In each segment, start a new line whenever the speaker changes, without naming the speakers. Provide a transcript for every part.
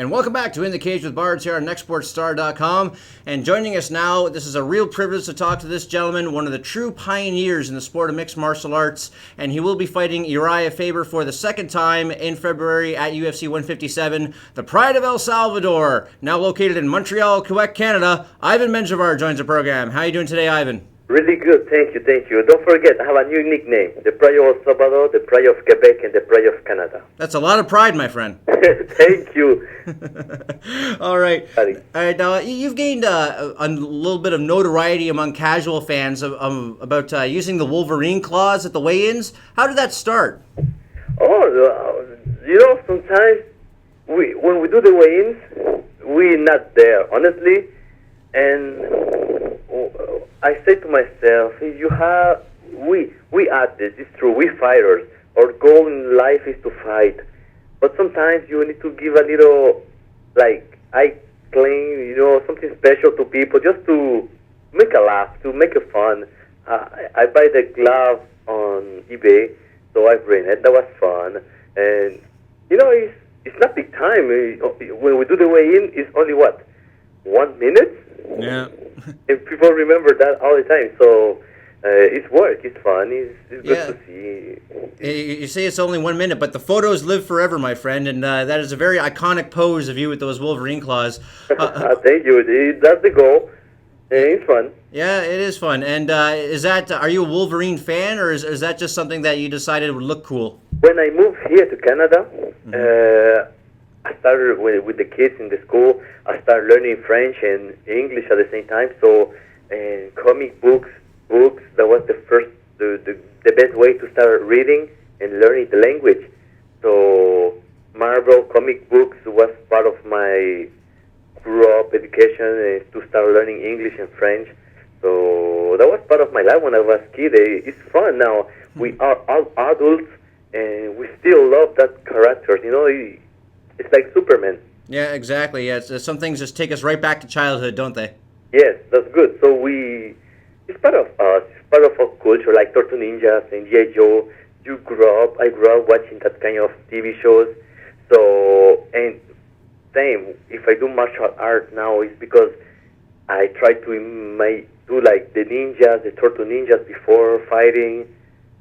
And welcome back to In the Cage with Bards here on Nextsportstar.com. And joining us now, this is a real privilege to talk to this gentleman, one of the true pioneers in the sport of mixed martial arts. And he will be fighting Urijah Faber for the second time in February at UFC 157. The pride of El Salvador, now located in Montreal, Quebec, Canada. Ivan Menjivar joins the program. How are you doing today, Ivan?
Really good, thank you. Don't forget, I have a new nickname, the Pride of El Salvador, the Pride of Quebec, and the Pride of Canada.
That's a lot of pride, my friend.
Thank you.
All right. Now, you've gained a little bit of notoriety among casual fans about using the Wolverine claws at the weigh-ins. How did that start?
Sometimes when we do the weigh-ins, we're not there, honestly, and I say to myself, we athletes, it's true, we fighters. Our goal in life is to fight. But sometimes you need to give a little, I claim, something special to people just to make a laugh, to make it fun. I buy the glove on eBay, so I bring it. That was fun. And, it's not big time. When we do the weigh-in, it's only, 1 minute?
Yeah.
And people remember that all the time. So it's work, it's fun, it's good to see.
You say it's only 1 minute, but the photos live forever, my friend, and that is a very iconic pose of you with those Wolverine claws.
Thank you. That's the goal. It's fun.
Yeah, it is fun. And are you a Wolverine fan, or is that just something that you decided would look cool?
When I moved here to Canada, I started with the kids in the school. I started learning French and English at the same time. So, comic books, that was the best way to start reading and learning the language. So, Marvel comic books was part of my grew-up education to start learning English and French. So, that was part of my life when I was a kid. It's fun now. We are all adults, and we still love that character. It's like Superman.
Yeah, exactly. Yeah, some things just take us right back to childhood, don't they?
Yes, that's good. So it's part of us. It's part of our culture, like Tortue Ninjas and G.I. Joe. I grew up watching that kind of TV shows. So, and same, if I do martial art now, it's because I try to do like the ninjas, the Tortue Ninjas before fighting,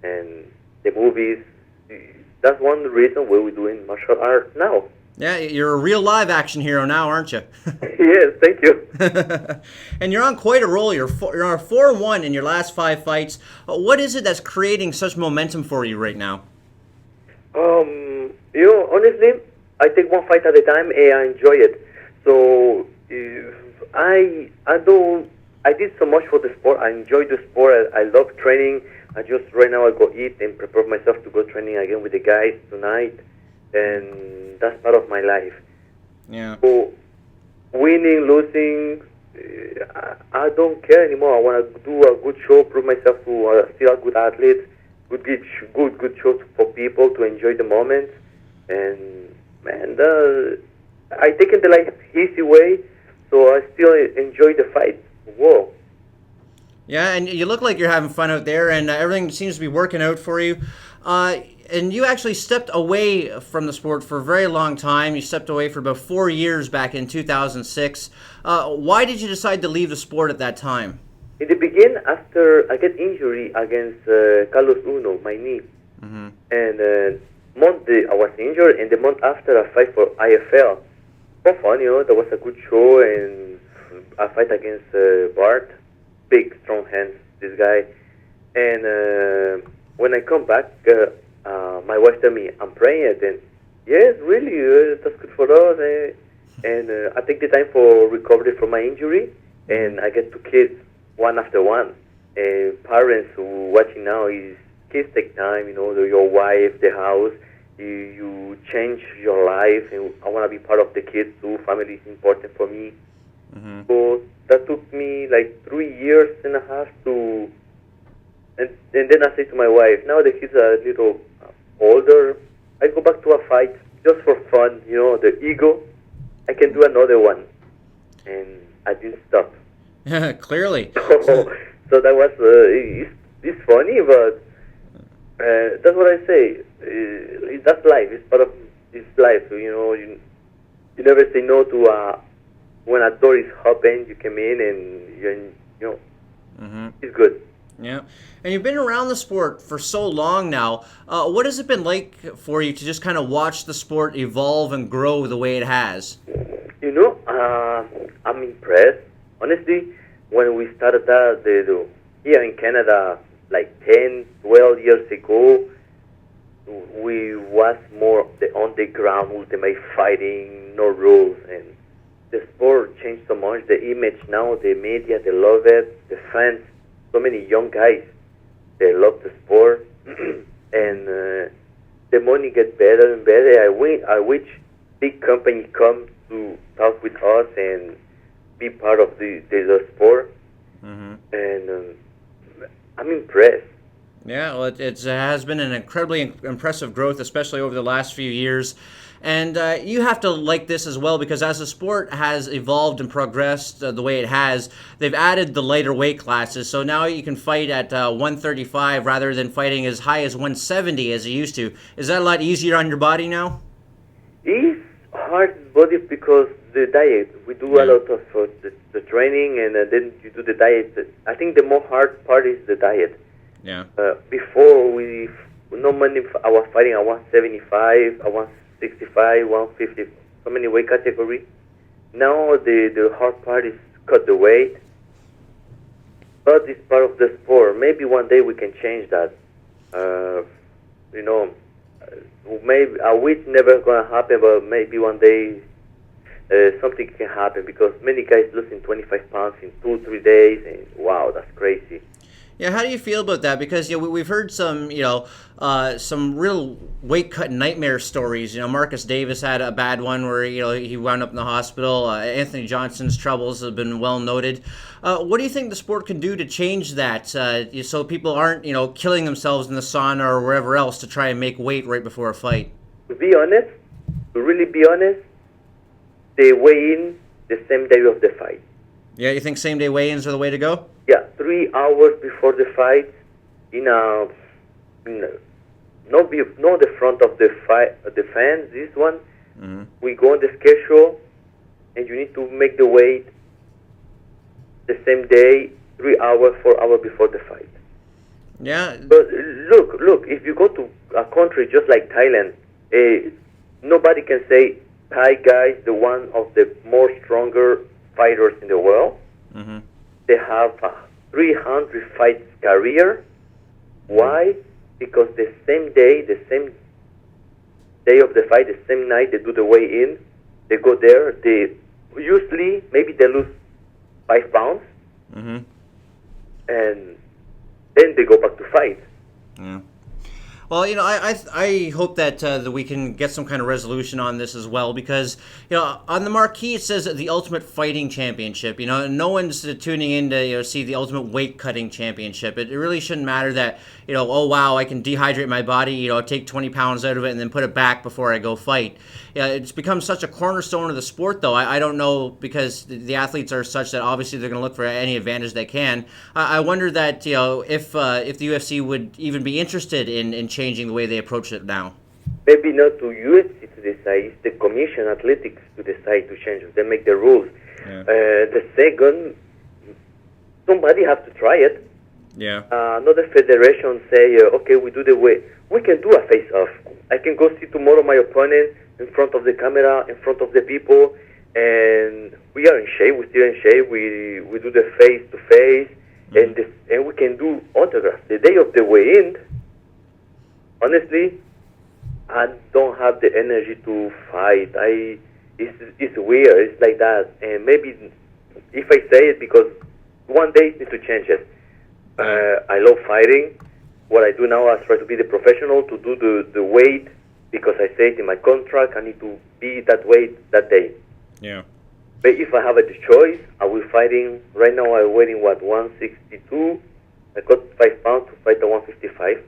and the movies. That's one reason why we're doing martial art now.
Yeah, you're a real live action hero now, aren't you?
Yes, thank you.
And you're on quite a roll. You're 4-1 in your last 5 fights. What is it that's creating such momentum for you right now?
Honestly, I take one fight at a time and I enjoy it. So I did so much for the sport. I enjoy the sport. I love training. Right now I go eat and prepare myself to go training again with the guys tonight. And that's part of my life.
Yeah.
So, winning, losing, I don't care anymore. I want to do a good show, prove myself to still a good athlete, good show for people to enjoy the moment. And I take it the life easy way, so I still enjoy the fight. Whoa.
Yeah, and you look like you're having fun out there, and everything seems to be working out for you. And you actually stepped away from the sport for a very long time. You stepped away for about 4 years back in 2006. Why did you decide to leave the sport at that time?
In the beginning, after I get injury against Carlos Uno, my knee. Mm-hmm. And I was injured, and the month after I fight for IFL. For fun, that was a good show, and I fight against Bart. Big, strong hands, this guy. And when I come back, my wife told me, I'm pregnant, and yes, really, that's good for us. And I take the time for recovery from my injury, and I get 2 kids, one after one. And parents who watching now, kids take time, your wife, the house, you change your life, and I want to be part of the kids too. Family is important for me. Mm-hmm. So that took me like 3 years and a half to, and then I say to my wife, now the kids are a little older, I go back to a fight just for fun, the ego. I can do another one, and I didn't stop.
Yeah, clearly.
So that was it's funny, but that's what I say. That's life. It's part of this life. You You never say no to when a door is open, you come in and it's good.
Yeah, and you've been around the sport for so long now. What has it been like for you to just kind of watch the sport evolve and grow the way it has?
I'm impressed. Honestly, when we started here in Canada, like 10, 12 years ago, we was more on the ground, ultimate fighting, no rules, and the sport changed so much. The image now, the media, they love it. The fans, so many young guys, they love the sport, and the money gets better and better. I wish big company come to talk with us and be part of the sport, and I'm impressed.
Yeah, well, it has been an incredibly impressive growth, especially over the last few years. And you have to like this as well, because as the sport has evolved and progressed the way it has, they've added the lighter weight classes. So now you can fight at 135 rather than fighting as high as 170 as you used to. Is that a lot easier on your body now?
It's hard body because the diet. We do a lot of the training, and then you do the diet. I think the more hard part is the diet.
Yeah.
Before normally I was fighting at 175, at 165, 150, so many weight category. Now the hard part is cut the weight, but it's part of the sport. Maybe one day we can change that. Maybe I wish never gonna happen, but maybe one day something can happen, because many guys losing 25 pounds in 2-3 days, and wow, that's crazy.
Yeah, how do you feel about that? Because we've heard some some real weight cut nightmare stories. Marcus Davis had a bad one where he wound up in the hospital. Anthony Johnson's troubles have been well noted. What do you think the sport can do to change that, so people aren't killing themselves in the sauna or wherever else to try and make weight right before a fight?
To be honest, to really be honest, they weigh in the same day of the fight.
Yeah, you think same day weigh-ins are the way to go?
Yeah, 3 hours before the fight, not the front of the fight, the fans. This one, we go on the schedule, and you need to make the weight the same day, 3 hours, 4 hours before the fight.
Yeah.
But look, if you go to a country just like Thailand, nobody can say Thai guys, the one of the more stronger fighters in the world. They have a 300 fights career. Why? Because the same day of the fight, the same night, they do the weigh-in. They go there. They usually maybe they lose 5 pounds, and then they go back to fight.
Yeah. Well, I hope that we can get some kind of resolution on this as well, because on the marquee it says the Ultimate Fighting Championship. No one's tuning in to see the Ultimate Weight Cutting Championship. It really shouldn't matter that oh wow, I can dehydrate my body, take 20 pounds out of it and then put it back before I go fight. It's become such a cornerstone of the sport, though. I don't know, because the athletes are such that obviously they're going to look for any advantage they can. I wonder that if the UFC would even be interested in changing the way they approach it now.
Maybe not to UFC to decide, it's the Commission Athletics to decide to change it. They make the rules. Yeah. The second, somebody has to try it.
Yeah.
Another federation say, okay, we do the way. We can do a face-off. I can go see tomorrow my opponent in front of the camera, in front of the people, and we are in shape. We're still in shape. We do the face-to-face, and we can do autographs. The day of the weigh-in, honestly, I don't have the energy to fight. It's weird. It's like that. And maybe if I say it, because one day I need to change it. I love fighting. What I do now, I try to be the professional, to do the weight, because I say it in my contract, I need to be that weight that day.
Yeah.
But if I have a choice, I will fighting. Right now I'm weighing 162. I got 5 pounds to fight at 155.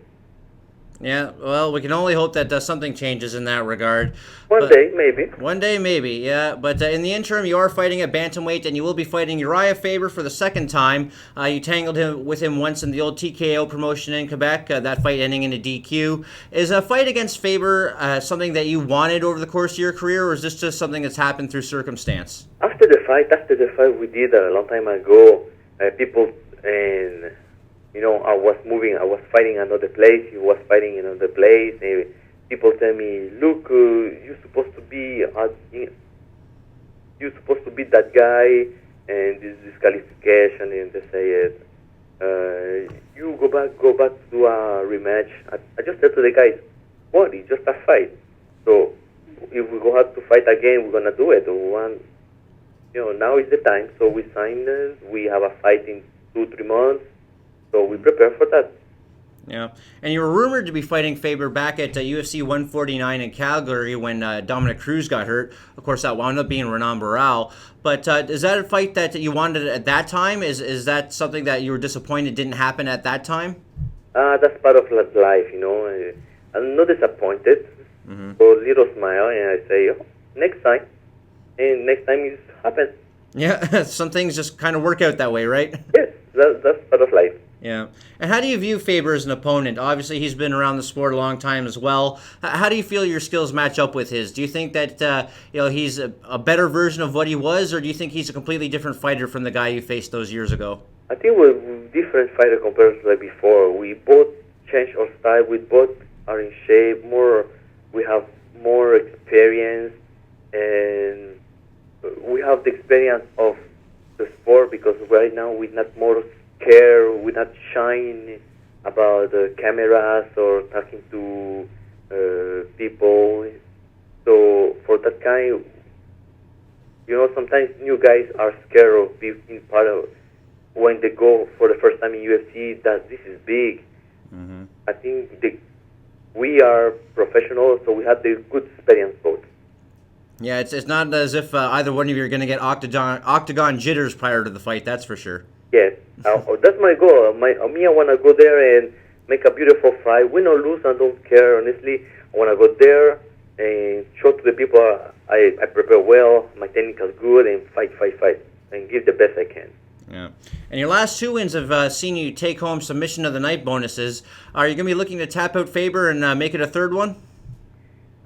Yeah, well, we can only hope that something changes in that regard.
One day, maybe.
One day, maybe, yeah. But in the interim, you are fighting at bantamweight, and you will be fighting Urijah Faber for the second time. You tangled with him once in the old TKO promotion in Quebec, that fight ending in a DQ. Is a fight against Faber something that you wanted over the course of your career, or is this just something that's happened through circumstance?
After the fight we did a long time ago, people and I was fighting another place. He was fighting in another place. And people tell me, "Look, you're supposed to be that guy, and this disqualification." And they say, "You go back to a rematch." I just said to the guys, "What? It's just a fight. So if we go have to fight again, we're gonna do it. Now is the time." So we signed. We have a fight in 2-3 months. So we prepare for that.
Yeah, and you were rumored to be fighting Faber back at UFC 149 in Calgary when Dominic Cruz got hurt. Of course, that wound up being Renan Barral. But is that a fight that you wanted at that time? Is that something that you were disappointed didn't happen at that time?
That's part of life, I'm not disappointed. So little smile, and I say, next time. And next time it happens.
Yeah, some things just kind of work out that way, right?
Yes, that's part of life.
Yeah. And how do you view Faber as an opponent? Obviously, he's been around the sport a long time as well. How do you feel your skills match up with his? Do you think that he's a better version of what he was, or do you think he's a completely different fighter from the guy you faced those years ago?
I think we're different fighter compared to like before. We both changed our style. We both are in shape. We have more experience, and we have the experience of the sport because right now we're not more care, we're not shying about cameras or talking to people. So for that kind, sometimes new guys are scared of being part of when they go for the first time in UFC that this is big. I think we are professionals, so we have the good experience both.
Yeah, it's not as if either one of you are going to get octagon jitters prior to the fight, that's for sure.
Yes, that's my goal. I want to go there and make a beautiful fight. Win or lose, I don't care, honestly. I want to go there and show to the people I prepare well, my technique is good, and fight, and give the best I can.
Yeah. And your last 2 wins have seen you take home submission of the night bonuses. Are you going to be looking to tap out Faber and make it a third one?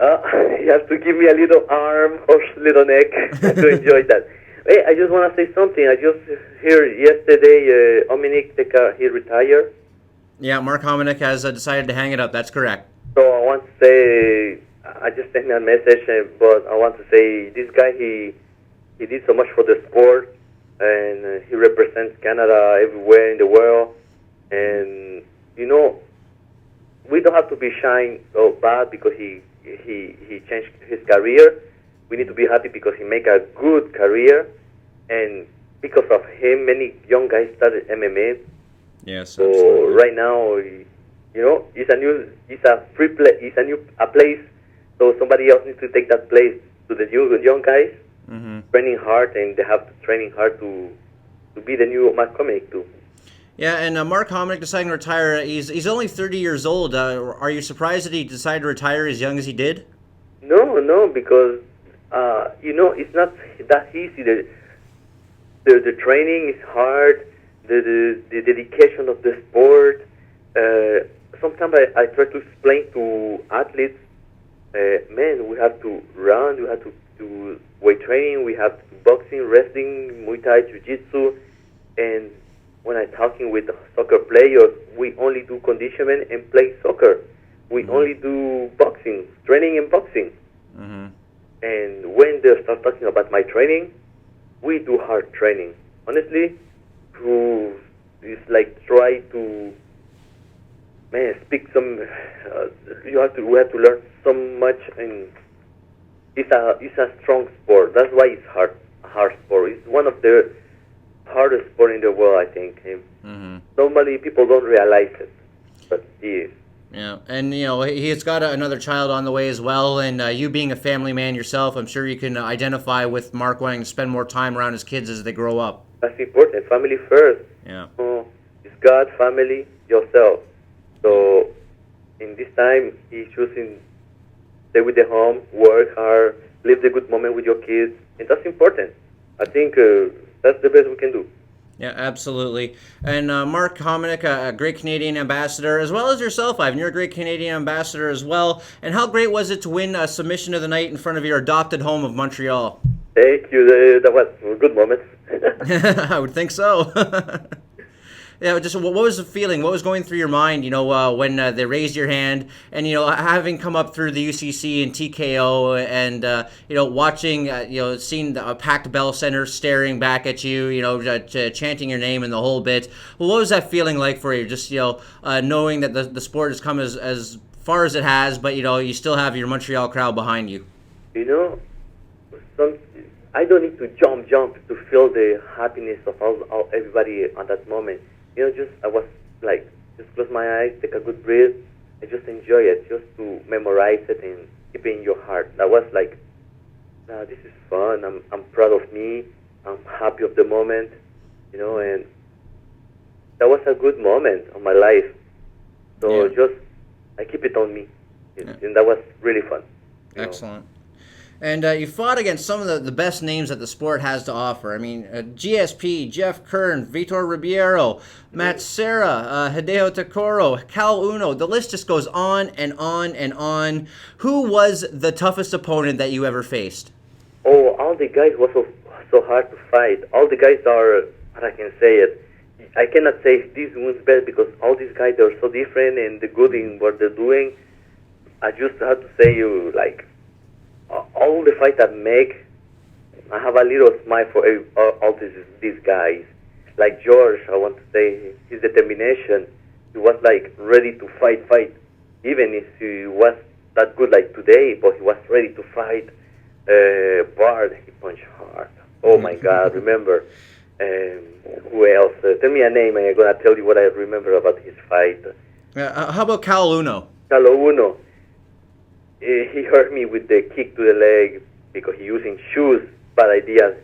You have to give me a little arm or little neck to enjoy that. Hey, I just want to say something. I just heard yesterday Dominic, he retired.
Yeah, Mark Hominick has decided to hang it up. That's correct.
So I want to say, I just sent a message, but I want to say this guy, he did so much for the sport, and he represents Canada everywhere in the world. And we don't have to be shy so bad because he changed his career. We need to be happy because he make a good career, and because of him, many young guys started MMA.
Yes.
So
absolutely.
right now, it's a free play, it's a place. So somebody else needs to take that place to the young guys, training hard, and they have to training hard to be the new Mark Hominick too.
Yeah, and Mark Hominick deciding to retire. He's only 30 years old. Are you surprised that he decided to retire as young as he did?
No, because it's not that easy. The training is hard. The dedication of the sport. Sometimes I try to explain to athletes, man, we have to run, we have to do weight training, we have to do boxing, wrestling, Muay Thai, Jiu-Jitsu, and when I'm talking with soccer players, we only do conditioning and play soccer. We only do boxing, training and boxing. And when they start talking about my training, we do hard training. Honestly, it's like try to speak some. We have to learn so much, and it's a strong sport. That's why it's hard sport. It's one of the hardest sport in the world, I think. Normally people don't realize it, but it is.
Yeah, and he's got another child on the way as well, and you being a family man yourself, I'm sure you can identify with Mark wanting to spend more time around his kids as they grow up.
That's important. Family first.
Yeah.
It's God, family, yourself. So in this time, he's choosing stay with the home, work hard, live the good moment with your kids, and that's important. I think that's the best we can do.
Yeah, absolutely. And Mark Hominick, a great Canadian ambassador, as well as yourself, Ivan. You're a great Canadian ambassador as well. And how great was it to win a submission of the night in front of your adopted home of Montreal?
Thank you. That was a good moment.
I would think so. Yeah, just what was the feeling? What was going through your mind? When they raised your hand, and having come up through the UCC and TKO, and watching, seeing the packed Bell Center staring back at you, chanting your name and the whole bit. Well, what was that feeling like for you? Just knowing that the sport has come as far as it has, but you still have your Montreal crowd behind you.
I don't need to jump to feel the happiness of all everybody at that moment. I was like, just close my eyes, take a good breath, and just enjoy it, just to memorize it and keep it in your heart. That was like, this is fun. I'm proud of me. I'm happy of the moment, and that was a good moment of my life. So I keep it on me, and that was really fun.
Excellent. And you fought against some of the best names that the sport has to offer. I mean, GSP, Jeff Kern, Vitor Ribeiro, Matt Serra, Hideo Takoro, Cal Uno. The list just goes on and on and on. Who was the toughest opponent that you ever faced?
Oh, all the guys were so hard to fight. All the guys are, I can say it, I cannot say this one's best because all these guys are so different and they're good in what they're doing. I just have to say all the fights I make, I have a little smile for all these guys. Like George, I want to say his determination. He was like ready to fight. Even if he was not good like today, but he was ready to fight. Bard, he punched hard. Oh my God! Remember who else? Tell me a name, and I'm gonna tell you what I remember about his fight.
How about Cal Uno?
Cal Uno. He hurt me with the kick to the leg because he using shoes, bad idea.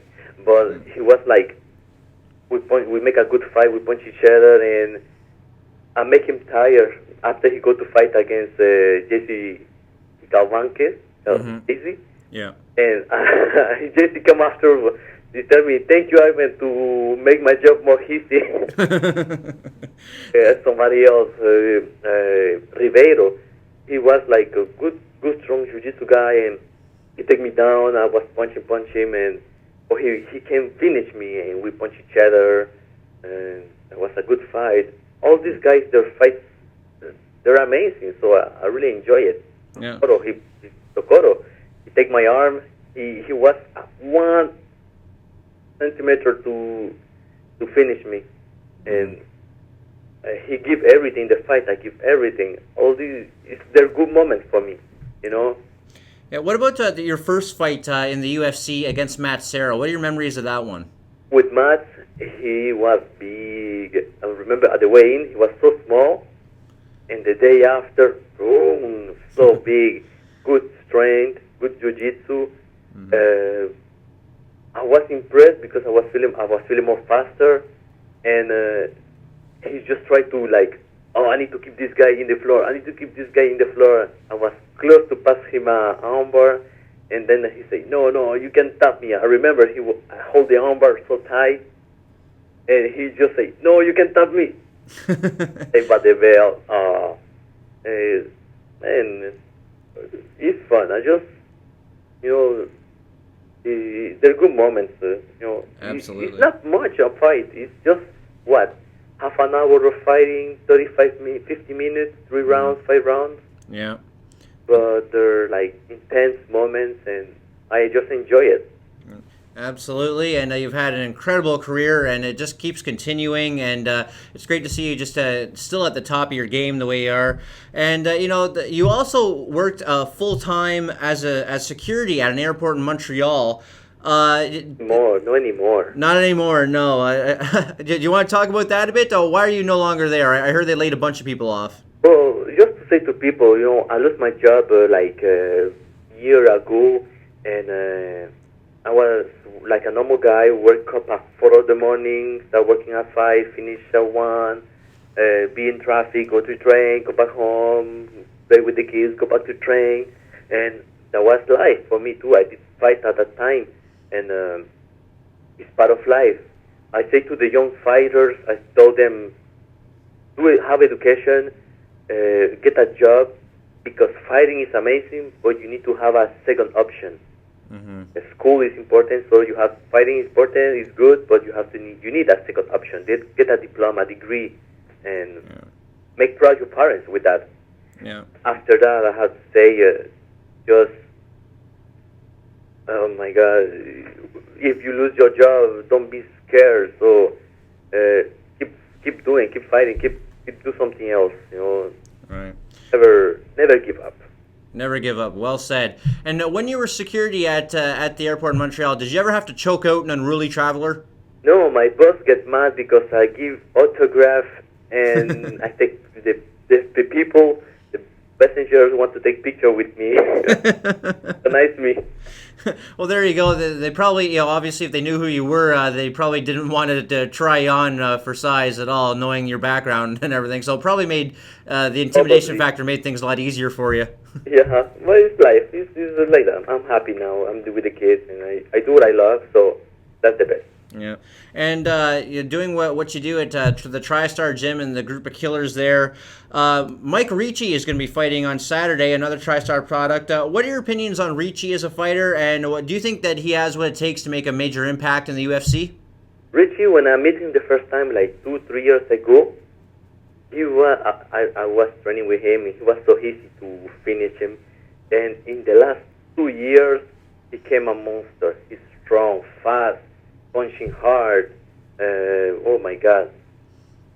But he was like, we make a good fight, we punch each other, and I make him tired after he go to fight against Jesse Galvanque, Easy.
Yeah.
And Jesse come after, he tell me, thank you, Ivan, to make my job more easy. Somebody else, Ribeiro, he was like a good strong jiu-jitsu guy, and he take me down. I was punch him, and he can finish me, and we punch each other, and it was a good fight. All these guys, their fights, they're amazing, so I really enjoy it.
Yeah.
Takoro, he take my arm. He was 1 centimeter to finish me, and he give everything. The fight, I give everything. All these, they're good moments for me.
Yeah. What about your first fight in the UFC against Matt Serra? What are your memories of that one?
With Matt, he was big. I remember at the weigh-in, he was so small, and the day after, boom, so big. Good strength, good jiu-jitsu. I was impressed because I was feeling more faster, and he just tried to I need to keep this guy in the floor. I was close to pass him an armbar, and then he said, no, you can't tap me. I remember he hold the armbar so tight, and he just said, no, you can't tap me. They bought the bell. And it's fun. I just, they're good moments.
Absolutely.
It's not much a fight. It's just, half an hour of fighting, 35 minutes, 50 minutes, 3 rounds, 5 rounds.
Yeah.
But they're intense moments, and I just enjoy it.
Absolutely, and you've had an incredible career, and it just keeps continuing, and it's great to see you just still at the top of your game the way you are. And you also worked full-time as security at an airport in Montreal.
Not anymore.
Not anymore, no. Do you want to talk about that a bit? Or why are you no longer there? I heard they laid a bunch of people off.
Well, just to say to people, I lost my job a year ago, and I was like a normal guy, wake up at 4 in the morning, start working at 5, finish at 1, be in traffic, go to train, go back home, play with the kids, go back to train, and that was life for me too. I did fight at that time, and it's part of life. I say to the young fighters, I told them, have education, get a job, because fighting is amazing, but you need to have a second option. School is important, so you have fighting is important, is good, but you need a second option. Get a diploma, degree, and make proud your parents with that.
Yeah.
After that, I have to say, just, oh my God, if you lose your job, don't be scared. So keep doing, keep fighting, keep do something else.
Right.
Never give up.
Never give up. Well said. And when you were security at the airport in Montreal, did you ever have to choke out an unruly traveler?
No, my boss gets mad because I give autograph and I take the people, the passengers want to take picture with me. Nice me.
Well, there you go. They probably, obviously, if they knew who you were, they probably didn't want to try you on for size at all, knowing your background and everything. So it probably made the intimidation factor made things a lot easier for you.
Yeah, well, it's life. It's like that. I'm happy now. I'm with the kids, and I do what I love, so that's the best.
Yeah, and you're doing what you do at the TriStar Gym and the group of killers there. Mike Ricci is going to be fighting on Saturday, another TriStar product. What are your opinions on Ricci as a fighter, and do you think that he has what it takes to make a major impact in the UFC?
Ricci, when I met him the first time, like 2-3 years ago, I was training with him. It was so easy to finish him, and in the last 2 years, he became a monster. He's strong, fast, punching hard. Oh my God!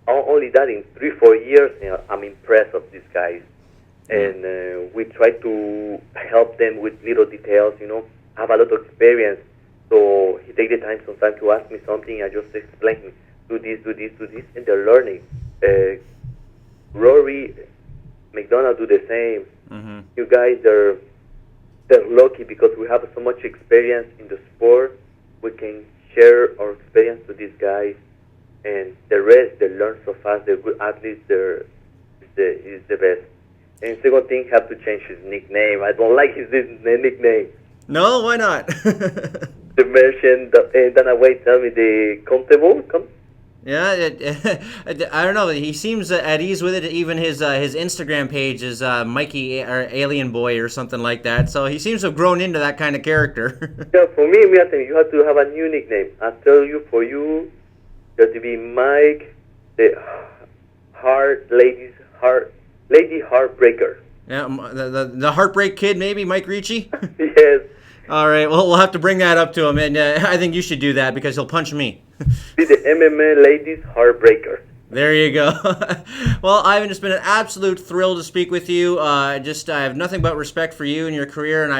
Only that in 3-4 years, I'm impressed of these guys, and we try to help them with little details. Have a lot of experience, so he take the time sometimes to ask me something. I just explain, do this, and they're learning. Rory, McDonald do the same. You guys, they're lucky because we have so much experience in the sport. We can share our experience to these guys, and the rest, they learn so fast. They're good athletes. He's the best. And second thing, have to change his nickname. I don't like his nickname.
No, why not?
The merchant, and then I wait, tell me the comfortable.
Yeah, I don't know. He seems at ease with it. Even his Instagram page is Mikey or Alien Boy or something like that. So he seems to have grown into that kind of character.
Yeah, for me, you have to have a new nickname. I tell you, for you have to be Mike, the Lady Heartbreaker.
Yeah, the Heartbreak Kid, maybe Mike Ricci.
Yes.
All right. Well, we'll have to bring that up to him, and I think you should do that because he'll punch me.
Be the MMA Ladies Heartbreaker.
There you go. Well, Ivan, it's been an absolute thrill to speak with you. I have nothing but respect for you and your career, and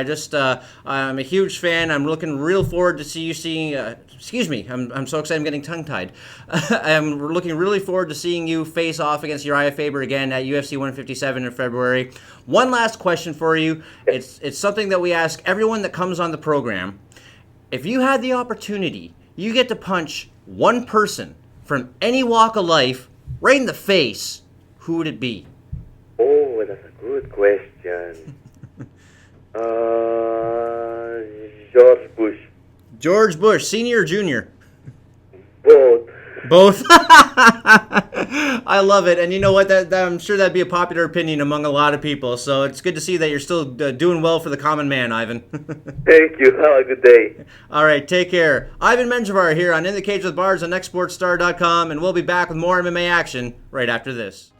I'm a huge fan. I'm looking real forward to seeing. Excuse me, I'm so excited. I'm getting tongue-tied. I'm looking really forward to seeing you face off against Urijah Faber again at UFC 157 in February. One last question for you. It's something that we ask everyone that comes on the program. If you had the opportunity, you get to punch one person from any walk of life, right in the face, who would it be?
Oh, that's a good question. George Bush.
George Bush, senior or junior?
Both.
Both? I love it. And you know what? I'm sure that'd be a popular opinion among a lot of people. So it's good to see that you're still doing well for the common man, Ivan.
Thank you. Have a good day.
All right. Take care. Ivan Menjivar here on In the Cage with Bards on Nextsportstar.com. And we'll be back with more MMA action right after this.